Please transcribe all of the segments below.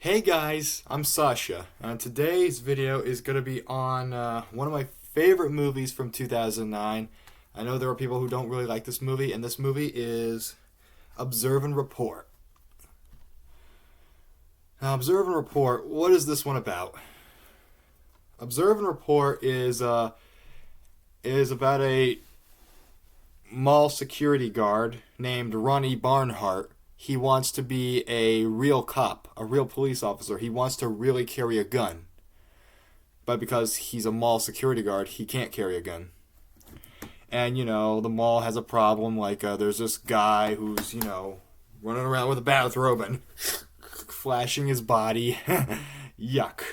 Hey guys, I'm Sasha, and today's video is going to be on one of my favorite movies from 2009. I know there are people who don't really like this movie, and this movie is Observe and Report. Now, Observe and Report, what is this one about? Observe and Report is about a mall security guard named Ronnie Barnhart. He wants to be a real cop, a real police officer. He wants to really carry a gun. But because he's a mall security guard, he can't carry a gun. And, the mall has a problem. Like, there's this guy who's, running around with a bathrobe and flashing his body. Yuck.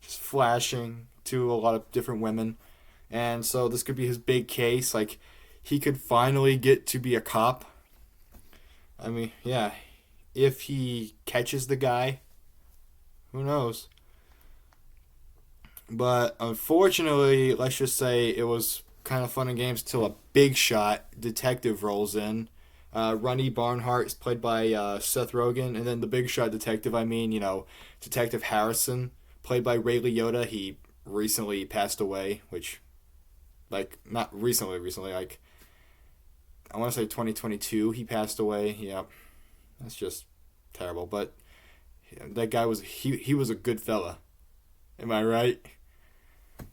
Just flashing to a lot of different women. And so this could be his big case. Like, he could finally get to be a cop. I mean, yeah, if he catches the guy, who knows? But unfortunately, let's just say it was kind of fun and games till a big shot detective rolls in. Ronnie Barnhart is played by Seth Rogen, and then the big shot detective, Detective Harrison, played by Ray Liotta. He recently passed away, which, not recently, I want to say 2022 he passed away. Yeah, that's just terrible. But that guy he was a good fella. Am I right?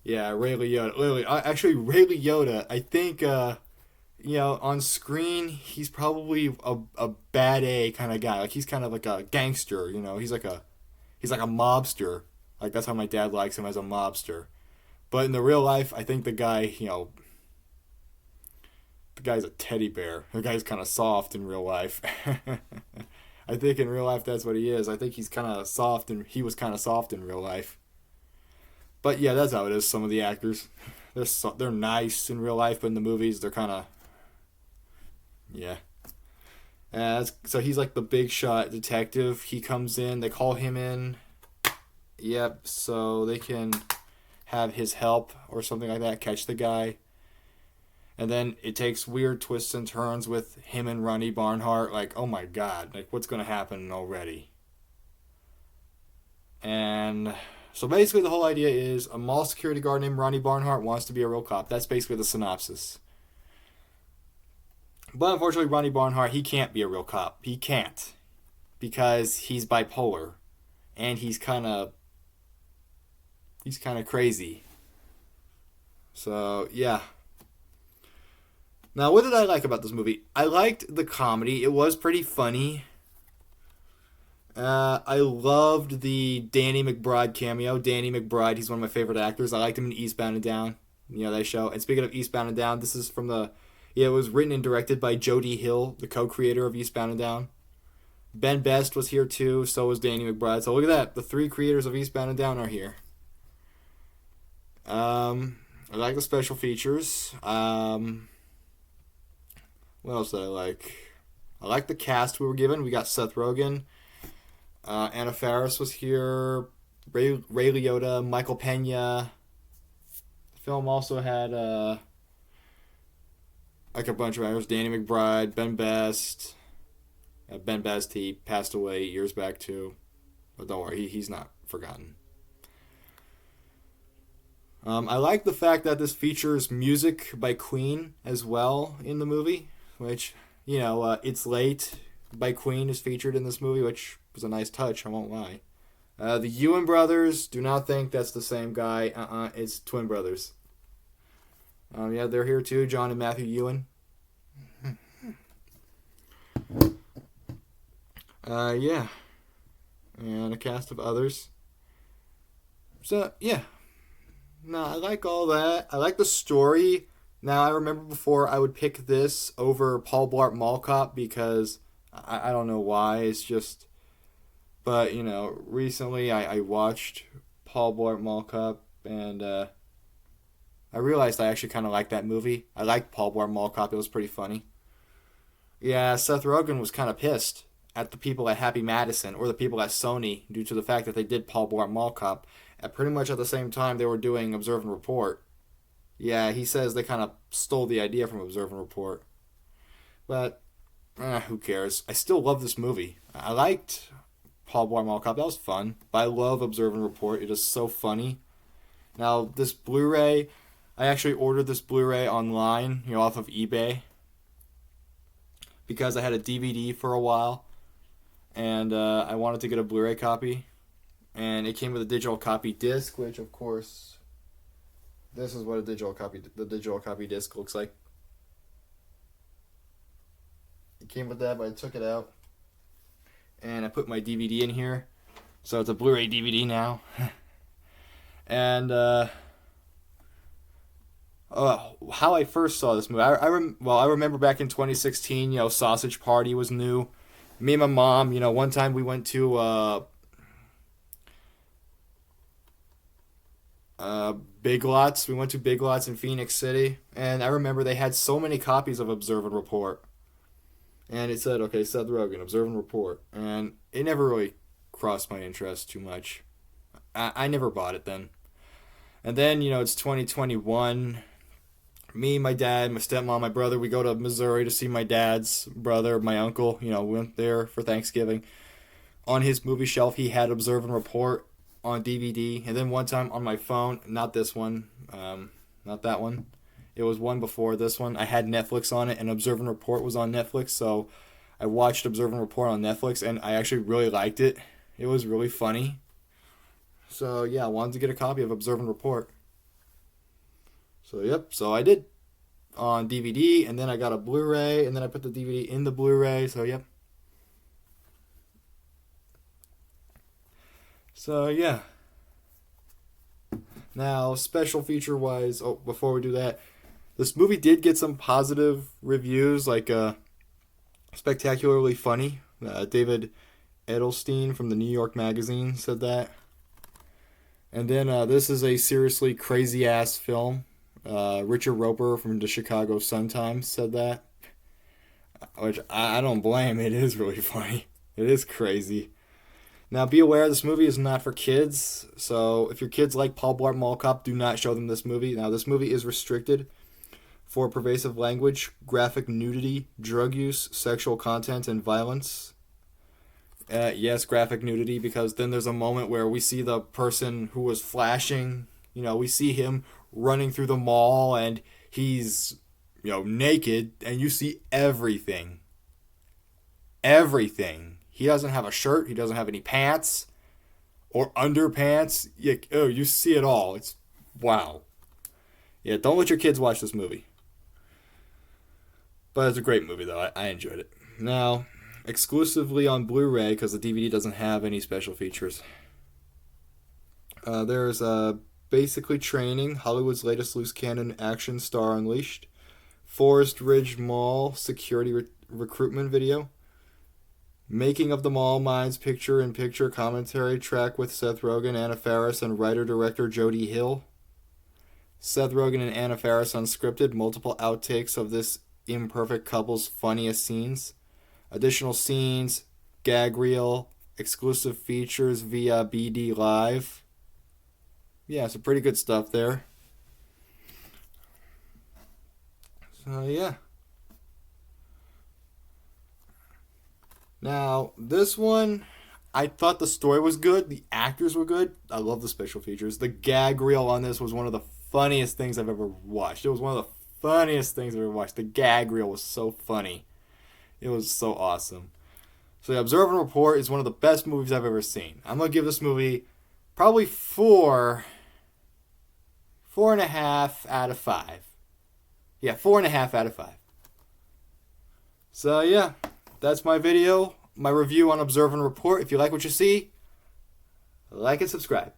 Yeah, Ray Liotta. Actually, Ray Liotta, I think, on screen, he's probably a bad A kind of guy. Like, he's kind of like a gangster, He's like a mobster. Like, that's how my dad likes him, as a mobster. But in the real life, I think the guy, the guy's a teddy bear. The guy's kind of soft in real life. I think in real life that's what he is. I think he's kind of soft, and he was kind of soft in real life. But yeah, that's how it is. Some of the actors, they're nice in real life, but in the movies they're kind of, yeah. So he's like the big shot detective. He comes in. They call him in. Yep. So they can have his help or something like that, catch the guy. And then it takes weird twists and turns with him and Ronnie Barnhart. Like, oh my god, what's going to happen already? And so basically the whole idea is a mall security guard named Ronnie Barnhart wants to be a real cop. That's basically the synopsis. But unfortunately, Ronnie Barnhart, he can't be a real cop. He can't. Because he's bipolar. And he's kind of crazy. So, yeah. Now, what did I like about this movie? I liked the comedy. It was pretty funny. I loved the Danny McBride cameo. Danny McBride, he's one of my favorite actors. I liked him in Eastbound and Down. That show. And speaking of Eastbound and Down, this is from it was written and directed by Jody Hill, the co-creator of Eastbound and Down. Ben Best was here too, so was Danny McBride. So look at that. The three creators of Eastbound and Down are here. I like the special features. What else did I like? I like the cast we were given. We got Seth Rogen. Anna Faris was here. Ray Liotta. Michael Pena. The film also had a bunch of actors. Danny McBride. Ben Best. Ben Best, he passed away years back too. But don't worry, he's not forgotten. I like the fact that this features music by Queen as well in the movie. Which, It's Late by Queen is featured in this movie, which was a nice touch, I won't lie. The Ewan brothers, do not think that's the same guy. It's twin brothers. Yeah, they're here too, John and Matthew Ewan. Yeah. And a cast of others. So, yeah. No, I like all that. I like the story. Now, I remember before I would pick this over Paul Blart Mall Cop because I don't know why. It's just... But, recently I watched Paul Blart Mall Cop and I realized I actually kind of liked that movie. I liked Paul Blart Mall Cop. It was pretty funny. Yeah, Seth Rogen was kind of pissed at the people at Happy Madison or the people at Sony due to the fact that they did Paul Blart Mall Cop at pretty much at the same time they were doing Observe and Report. Yeah, he says they kind of stole the idea from Observe and Report. But, who cares? I still love this movie. I liked Paul Blart Mall Cop. That was fun. But I love Observe and Report. It is so funny. Now, this Blu-ray, I actually ordered this Blu-ray online, off of eBay, because I had a DVD for a while, and I wanted to get a Blu-ray copy, and it came with a digital copy disc, which, of course, this is what the digital copy disc looks like. It came with that, but I took it out, and I put my DVD in here, so it's a Blu-ray DVD now. And how I first saw this movie, I remember back in 2016, Sausage Party was new. Me and my mom, one time we went to Big Lots. We went to Big Lots in Phoenix City, and I remember they had so many copies of Observe and Report. And it said, okay, Seth Rogen, Observe and Report. And it never really crossed my interest too much. I never bought it then. And then, it's 2021. Me, my dad, my stepmom, my brother, we go to Missouri to see my dad's brother, my uncle. We went there for Thanksgiving. On his movie shelf, he had Observe and Report on DVD. And then one time on my phone, not this one, not that one. It was one before this one. I had Netflix on it, and Observe and Report was on Netflix. So I watched Observe and Report on Netflix, and I actually really liked it. It was really funny. So, yeah, I wanted to get a copy of Observe and Report. So I did on DVD, and then I got a Blu-ray, and then I put the DVD in the Blu-ray, so, yep. So, yeah. Now, special feature-wise, before we do that, this movie did get some positive reviews, like spectacularly funny. David Edelstein from the New York Magazine said that. And then this is a seriously crazy-ass film. Richard Roeper from the Chicago Sun-Times said that. Which I don't blame. It is really funny. It is crazy. Now, be aware, this movie is not for kids. So, if your kids like Paul Blart Mall Cop, do not show them this movie. Now, this movie is restricted for pervasive language, graphic nudity, drug use, sexual content, and violence. Yes, graphic nudity, because then there's a moment where we see the person who was flashing, we see him running through the mall, and he's, naked, and you see everything. Everything. He doesn't have a shirt, he doesn't have any pants, or underpants. You see it all. It's, wow. Yeah, don't let your kids watch this movie. But it's a great movie, though. I enjoyed it. Now, exclusively on Blu-ray, because the DVD doesn't have any special features. There's Basically Training, Hollywood's latest loose cannon action star unleashed. Forest Ridge Mall security recruitment video. Making of the Mall Minds picture-in-picture commentary track with Seth Rogen, Anna Faris, and writer-director Jody Hill. Seth Rogen and Anna Faris unscripted, multiple outtakes of this imperfect couple's funniest scenes. Additional scenes, gag reel, exclusive features via BD Live. Yeah, some pretty good stuff there. So, yeah. Now, this one, I thought the story was good. The actors were good. I love the special features. The gag reel on this was one of the funniest things I've ever watched. It was one of the funniest things I've ever watched. The gag reel was so funny. It was so awesome. So, yeah, Observe and Report is one of the best movies I've ever seen. I'm going to give this movie probably 4.5 out of 5. Yeah, 4.5 out of 5. So, yeah, that's my video, my review on Observe and Report. If you like what you see, like and subscribe.